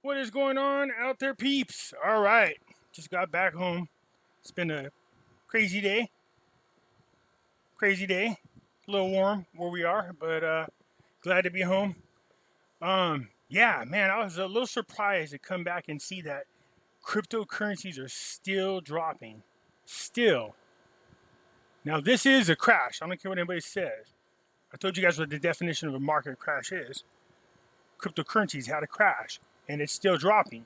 What is going on out there, peeps? All right, just got back home. It's been a crazy day. Crazy day. A little warm where we are, but glad to be home. Yeah, man, I was a little surprised to come back and see that cryptocurrencies are still dropping. Still. Now, this is a crash. I don't care what anybody says. I told you guys what the definition of a market crash is. Cryptocurrencies had a crash, and it's still dropping.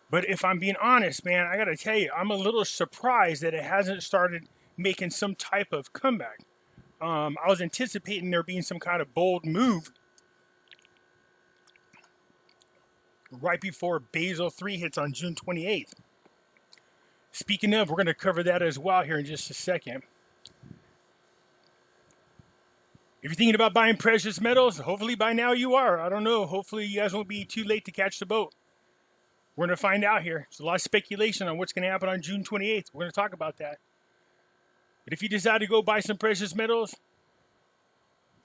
But if I'm being honest, man, I got to tell you, I'm a little surprised that it hasn't started making some type of comeback. I was anticipating there being some kind of bold move right before Basel III hits on June 28th. Speaking of, we're going to cover that as well here in just a second. If you're thinking about buying precious metals, hopefully by now you are. I don't know. Hopefully you guys won't be too late to catch the boat. We're going to find out here. There's a lot of speculation on what's going to happen on June 28th. We're going to talk about that. But if you decide to go buy some precious metals,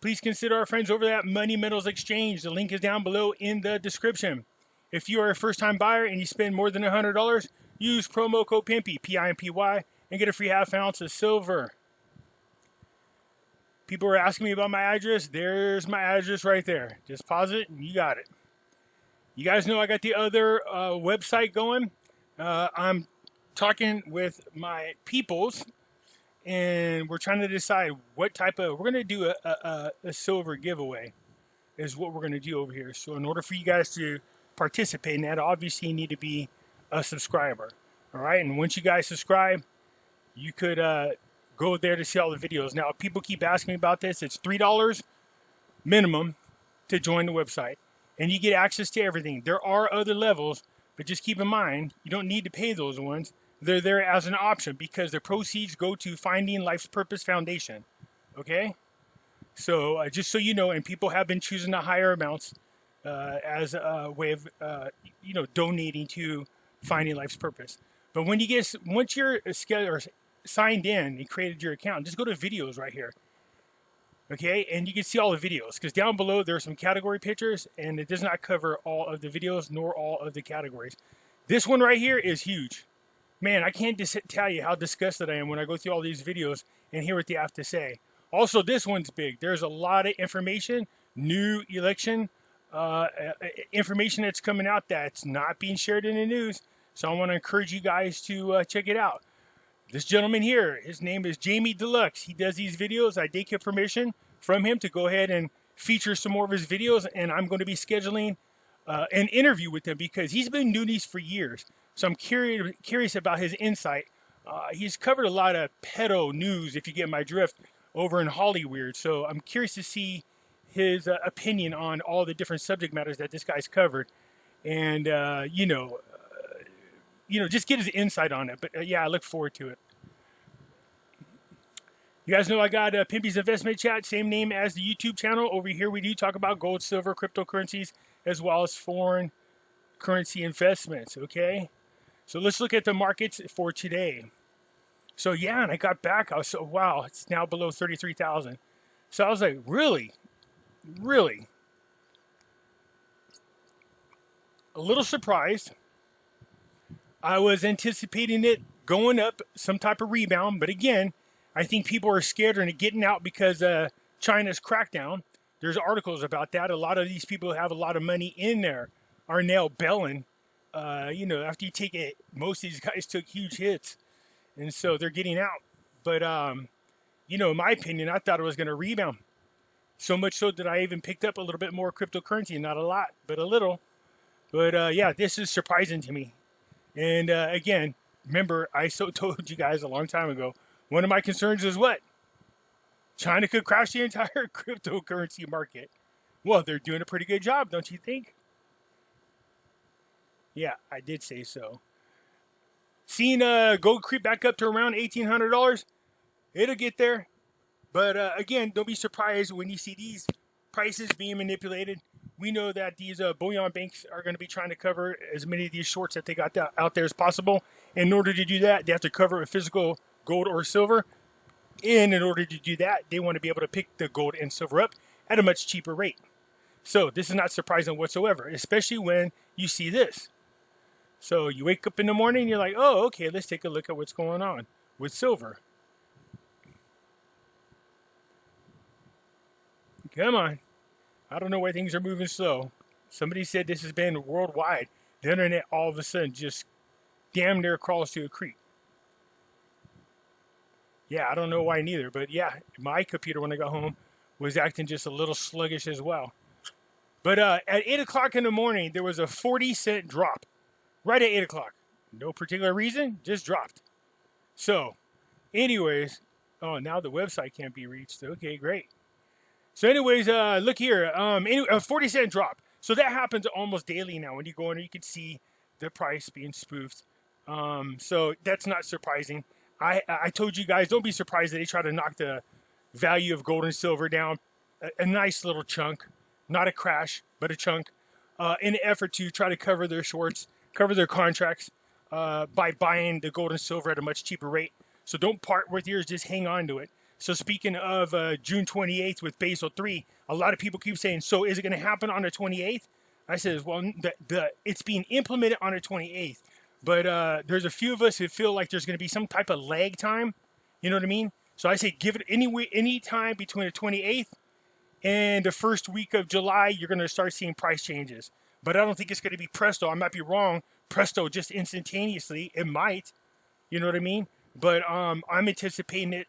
please consider our friends over at Money Metals Exchange. The link is down below in the description. If you are a first-time buyer and you spend more than $100, use promo code Pimpy, P-I-M-P-Y, and get a free half ounce of silver. People are asking me about my address. There's my address right there. Just pause it and you got it. You guys know I got the other website going. I'm talking with my peoples, and we're trying to decide what type of. We're going to do a silver giveaway, is what we're going to do over here. So in order for you guys to participate in that, obviously you need to be a subscriber. All right, and once you guys subscribe, you could go there to see all the videos. Now, people keep asking me about this. It's $3 minimum to join the website. And you get access to everything. There are other levels, but just keep in mind, you don't need to pay those ones. They're there as an option because the proceeds go to Finding Life's Purpose Foundation. Okay? So just so you know, and people have been choosing the higher amounts as a way of, donating to Finding Life's Purpose. But once you're signed in and created your account, just go to videos right here. Okay, and you can see all the videos because down below there are some category pictures, and it does not cover all of the videos nor all of the categories. This one right here is huge. Man, I can't just tell you how disgusted I am when I go through all these videos and hear what they have to say. Also, this one's big. There's a lot of information, new election information that's coming out that's not being shared in the news. So I want to encourage you guys to check it out. This gentleman here, his name is Jamie Deluxe. He does these videos. I did get permission from him to go ahead and feature some more of his videos, and I'm going to be scheduling an interview with him because he's been doing these for years. So I'm curious about his insight. He's covered a lot of pedo news, if you get my drift, over in Hollywood. So I'm curious to see his opinion on all the different subject matters that this guy's covered, and just get his insight on it. But yeah, I look forward to it. You guys know I got Pimpy's Investment Chat, same name as the YouTube channel. Over here we do talk about gold, silver, cryptocurrencies, as well as foreign currency investments, okay? So let's look at the markets for today. So yeah, and I got back, I was so, wow, it's now below 33,000. So I was like, really? Really? A little surprised. I was anticipating it going up, some type of rebound, but again, I think people are scared and getting out because China's crackdown. There's articles about that. A lot of these people who have a lot of money in there are now bailing. After you take it, most of these guys took huge hits, and so they're getting out. But, in my opinion, I thought it was going to rebound. So much so that I even picked up a little bit more cryptocurrency. Not a lot, but a little. But, yeah, this is surprising to me. And again, remember, I told you guys a long time ago, one of my concerns is what? China could crash the entire cryptocurrency market. Well, they're doing a pretty good job, don't you think? Yeah, I did say so. Seeing gold creep back up to around $1,800, it'll get there. But again, don't be surprised when you see these prices being manipulated. We know that these bullion banks are going to be trying to cover as many of these shorts that they got out there as possible. In order to do that, they have to cover with physical gold or silver. And in order to do that, they want to be able to pick the gold and silver up at a much cheaper rate. So this is not surprising whatsoever, especially when you see this. So you wake up in the morning, you're like, oh, okay, let's take a look at what's going on with silver. Come on. I don't know why things are moving slow. Somebody said this has been worldwide. The internet all of a sudden just damn near crawls to a creep. Yeah, I don't know why neither, but yeah, my computer when I got home was acting just a little sluggish as well. But at 8 o'clock in the morning, there was a 40-cent drop right at 8 o'clock. No particular reason, just dropped. So, anyways, oh, now the website can't be reached. Okay, great. So, anyways, look here. A 40-cent drop. So that happens almost daily now. When you go in, you can see the price being spoofed. So that's not surprising. I told you guys, don't be surprised that they try to knock the value of gold and silver down a nice little chunk, not a crash, but a chunk, in an effort to try to cover their shorts, cover their contracts by buying the gold and silver at a much cheaper rate. So don't part with yours, just hang on to it. So speaking of June 28th with Basel III, a lot of people keep saying, so is it going to happen on the 28th? I said, well, it's being implemented on the 28th. But there's a few of us who feel like there's going to be some type of lag time. You know what I mean? So I say give it any time between the 28th and the first week of July, you're going to start seeing price changes. But I don't think it's going to be presto. I might be wrong. Presto just instantaneously. It might. You know what I mean? But I'm anticipating it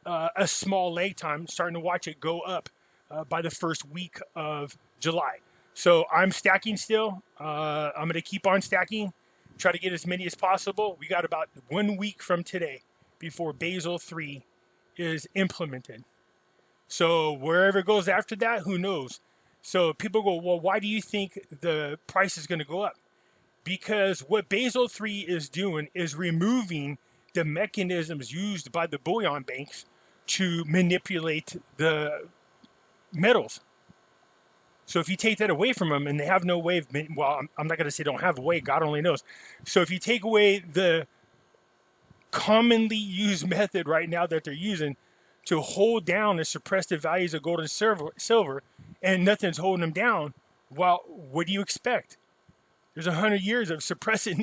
a small lag time, starting to watch it go up by the first week of July. So I'm stacking still. I'm going to keep on stacking. Try to get as many as possible. We got about 1 week from today before Basel III is implemented. So wherever it goes after that, who knows? So people go, well, why do you think the price is going to go up? Because what Basel III is doing is removing the mechanisms used by the bullion banks to manipulate the metals. So if you take that away from them and they have no way of, well, I'm not going to say don't have a way, God only knows. So if you take away the commonly used method right now that they're using to hold down and suppress the values of gold and silver, and nothing's holding them down, well, what do you expect? There's 100 years of suppressing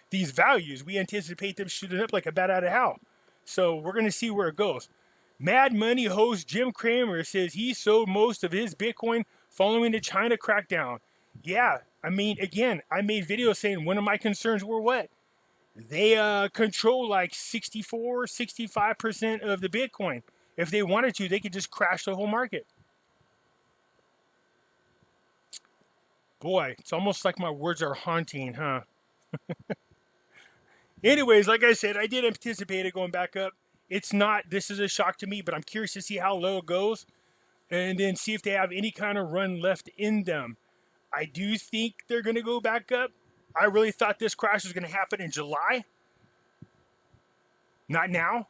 these values. We anticipate them shooting up like a bat out of hell. So we're going to see where it goes. Mad Money host Jim Cramer says he sold most of his Bitcoin following the China crackdown. Yeah, I mean, again, I made videos saying one of my concerns were what? They control like 64, 65% of the Bitcoin. If they wanted to, they could just crash the whole market. Boy, it's almost like my words are haunting, huh? Anyways, like I said, I did anticipate it going back up. It's not, this is a shock to me, but I'm curious to see how low it goes and then see if they have any kind of run left in them. I do think they're going to go back up. I really thought this crash was going to happen in July. Not now.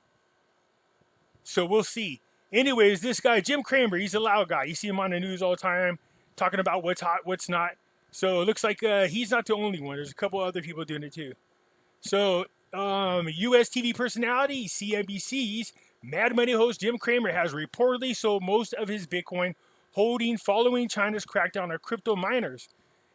So we'll see. Anyways, this guy, Jim Cramer, he's a loud guy. You see him on the news all the time talking about what's hot, what's not. So it looks like he's not the only one. There's a couple other people doing it too. So U.S. TV personality, CNBC's Mad Money host Jim Cramer has reportedly sold most of his Bitcoin holding following China's crackdown on crypto miners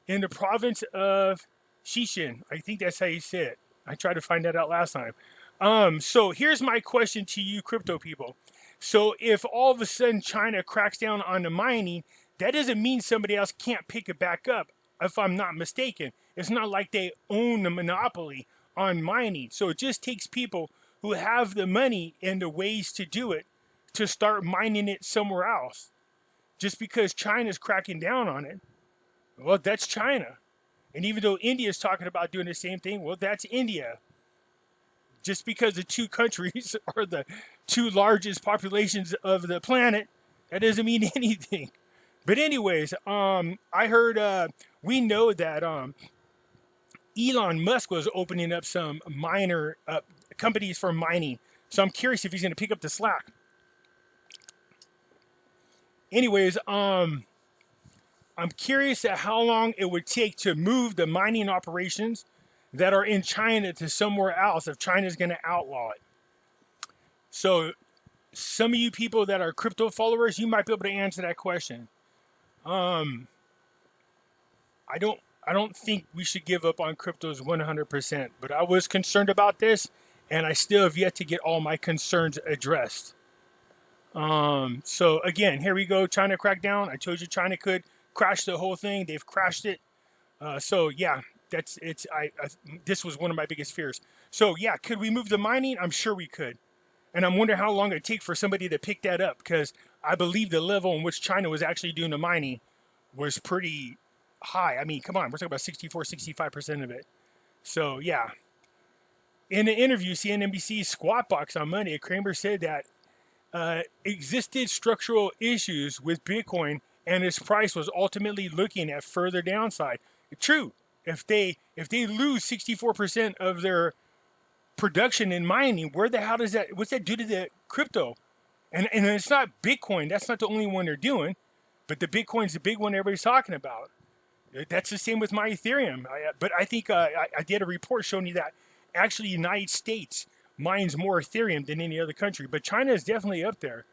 in the province of Xishan. I think that's how you say it. I tried to find that out last time. So here's my question to you crypto people. So if all of a sudden China cracks down on the mining, that doesn't mean somebody else can't pick it back up, if I'm not mistaken. It's not like they own the monopoly on mining. So it just takes people who have the money and the ways to do it to start mining it somewhere else. Just because China's cracking down on it, well, that's China. And even though India's talking about doing the same thing, well, that's India. Just because the two countries are the two largest populations of the planet, that doesn't mean anything. But anyways, I heard, we know that Elon Musk was opening up some miner companies for mining. So I'm curious if he's going to pick up the slack. Anyways, I'm curious at how long it would take to move the mining operations that are in China to somewhere else if China's going to outlaw it. So some of you people that are crypto followers, you might be able to answer that question. Um, I don't I don't think we should give up on cryptos 100%, but I was concerned about this, and I still have yet to get all my concerns addressed. So again, here we go. China crackdown. I told you China could crash the whole thing. They've crashed it. So yeah, that's it's. This was one of my biggest fears. So yeah, could we move the mining? I'm sure we could, and I'm wondering how long it'd take for somebody to pick that up, because I believe the level in which China was actually doing the mining was pretty high. I mean, come on, we're talking about 64, 65% of it. So yeah, in an interview, CNBC's Squawk Box on Monday, Kramer said that existed structural issues with Bitcoin, and its price was ultimately looking at further downside. True, if they lose 64% of their production in mining, where the hell does that? What's that do to the crypto? And it's not Bitcoin. That's not the only one they're doing, but the Bitcoin's the big one everybody's talking about. That's the same with my Ethereum. But I think I did a report showing you that actually the United States mines more Ethereum than any other country, but China is definitely up there.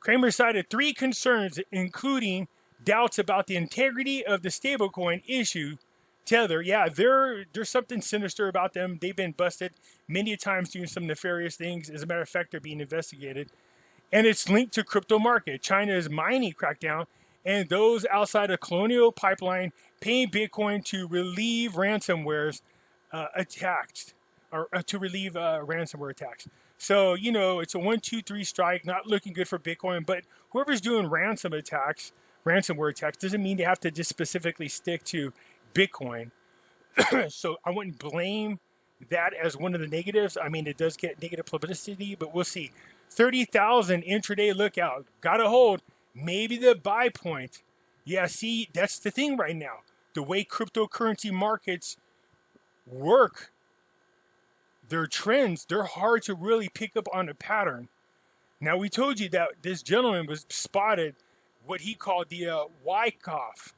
Kramer cited three concerns, including doubts about the integrity of the stablecoin issue. Tether, yeah, there's something sinister about them. They've been busted many times doing some nefarious things. As a matter of fact, they're being investigated. And it's linked to crypto market. China's mining crackdown and those outside of Colonial Pipeline paying Bitcoin to relieve ransomware's attacks, or to relieve ransomware attacks. So, it's a 1, 2, 3 strike, not looking good for Bitcoin, but whoever's doing ransomware attacks, doesn't mean they have to just specifically stick to Bitcoin. So I wouldn't blame that as one of the negatives. I mean, it does get negative publicity, but we'll see. 30,000 intraday lookout. Got to hold. Maybe the buy point. Yeah, see, that's the thing right now. The way cryptocurrency markets work, their trends, they're hard to really pick up on a pattern. Now, we told you that this gentleman was spotted what he called the Wyckoff.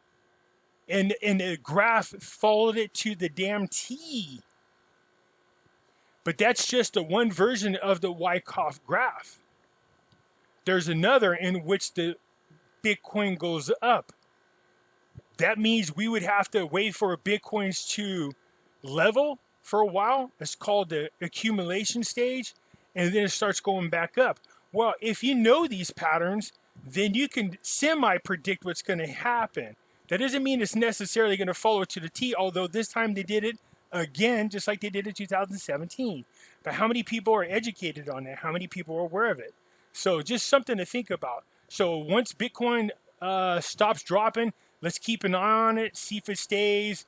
And the graph followed it to the damn T. But that's just one version of the Wyckoff graph. There's another in which the Bitcoin goes up. That means we would have to wait for Bitcoins to level for a while. It's called the accumulation stage, and then it starts going back up. Well, if you know these patterns, then you can semi-predict what's going to happen. That doesn't mean it's necessarily going to follow to the T, although this time they did it again, just like they did in 2017. But how many people are educated on that? How many people are aware of it? So just something to think about. So once Bitcoin stops dropping, let's keep an eye on it, see if it stays,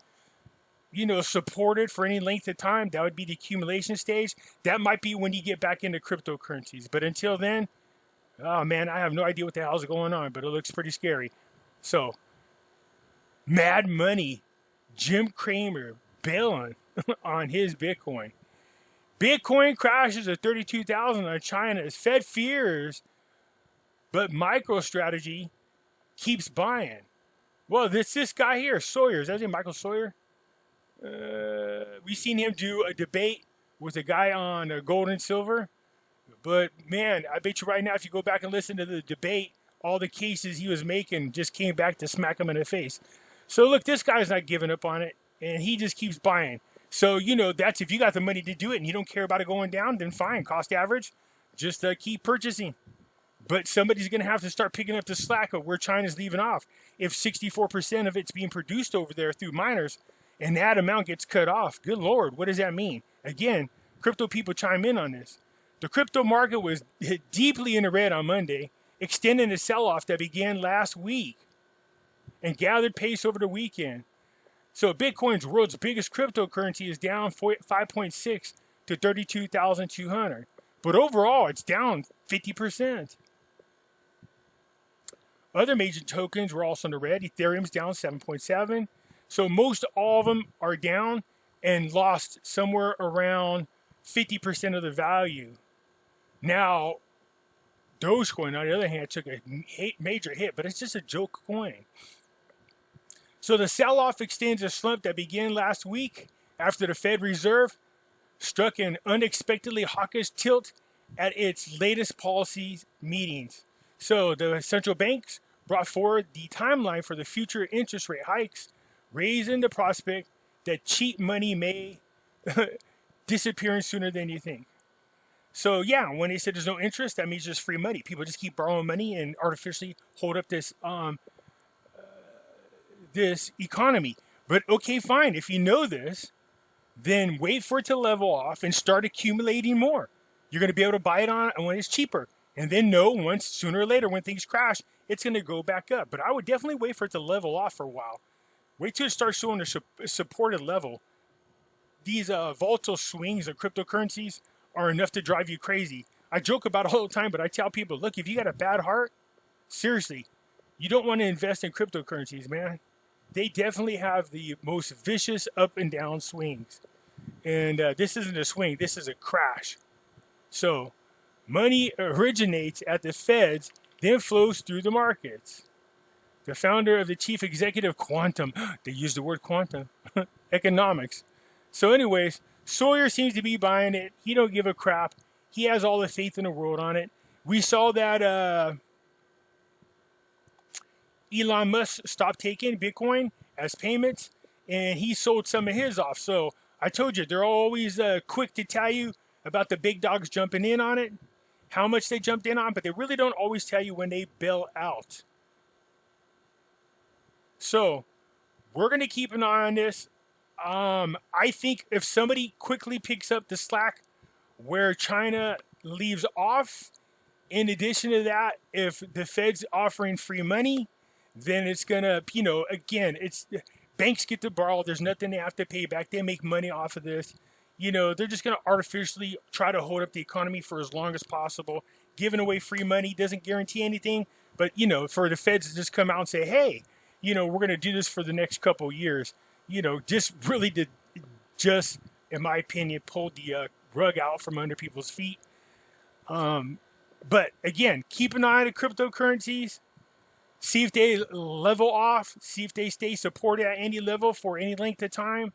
supported for any length of time. That would be the accumulation stage. That might be when you get back into cryptocurrencies. But until then, oh man, I have no idea what the hell's going on, but it looks pretty scary. So, Mad Money, Jim Cramer bailing on his Bitcoin. Bitcoin crashes to 32,000 on China as Fed fears, but MicroStrategy keeps buying. Well, this guy here, Sawyer. Is that his name, Michael Sawyer? We've seen him do a debate with a guy on gold and silver. But, man, I bet you right now, if you go back and listen to the debate, all the cases he was making just came back to smack him in the face. So, look, this guy's not giving up on it, and he just keeps buying. So, that's if you got the money to do it and you don't care about it going down, then fine, cost average, just keep purchasing. But somebody's going to have to start picking up the slack of where China's leaving off. If 64% of it's being produced over there through miners, and that amount gets cut off, good Lord, what does that mean? Again, crypto people chime in on this. The crypto market was deeply in the red on Monday, extending a sell-off that began last week and gathered pace over the weekend. So Bitcoin's world's biggest cryptocurrency is down 5.6 to 32,200. But overall, it's down 50%. Other major tokens were also in the red. Ethereum's down 7.7. So most all of them are down and lost somewhere around 50% of the value. Now, Dogecoin, on the other hand, took a major hit, but it's just a joke coin. So the sell-off extends a slump that began last week after the Fed Reserve struck an unexpectedly hawkish tilt at its latest policy meetings. So the central banks brought forward the timeline for the future interest rate hikes, raising the prospect that cheap money may disappear sooner than you think. So yeah, when they said there's no interest, that means just free money. People just keep borrowing money and artificially hold up this economy. But okay, fine. If you know this, then wait for it to level off and start accumulating more. You're going to be able to buy it on when it's cheaper. And then know once, sooner or later, when things crash, it's going to go back up. But I would definitely wait for it to level off for a while. Wait till it starts showing a supported level. These volatile swings of cryptocurrencies are enough to drive you crazy. I joke about it all the time, but I tell people, look, if you got a bad heart, seriously, you don't want to invest in cryptocurrencies, man. They definitely have the most vicious up and down swings. And this isn't a swing, this is a crash. So money originates at the Feds, then flows through the markets. The founder of the chief executive quantum, they use the word quantum, economics. So anyways, Sawyer seems to be buying it. He don't give a crap. He has all the faith in the world on it. We saw that Elon Musk stopped taking Bitcoin as payments, and he sold some of his off. So I told you, they're always quick to tell you about the big dogs jumping in on it, how much they jumped in on, but they really don't always tell you when they bail out. So we're going to keep an eye on this. I think if somebody quickly picks up the slack where China leaves off, in addition to that, if the Fed's offering free money, then it's going to, again, it's banks get to borrow. There's nothing they have to pay back. They make money off of this. They're just going to artificially try to hold up the economy for as long as possible. Giving away free money doesn't guarantee anything. But, for the Feds to just come out and say, hey, we're going to do this for the next couple of years, just really did just, in my opinion, pull the rug out from under people's feet. But again, keep an eye on the cryptocurrencies. See if they level off. See if they stay supported at any level for any length of time.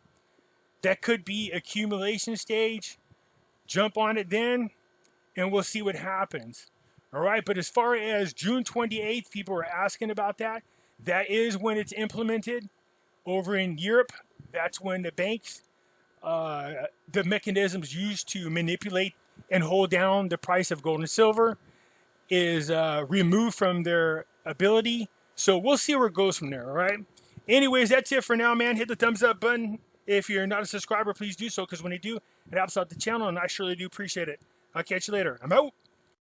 That could be accumulation stage. Jump on it then, and we'll see what happens. All right, but as far as June 28th, people are asking about that. That is when it's implemented over in Europe. That's when the banks, the mechanisms used to manipulate and hold down the price of gold and silver is removed from their ability. So we'll see where it goes from there, all right? Anyways, that's it for now, man. Hit the thumbs up button. If you're not a subscriber, please do so, because when you do, it helps out the channel, and I surely do appreciate it. I'll catch you later. I'm out.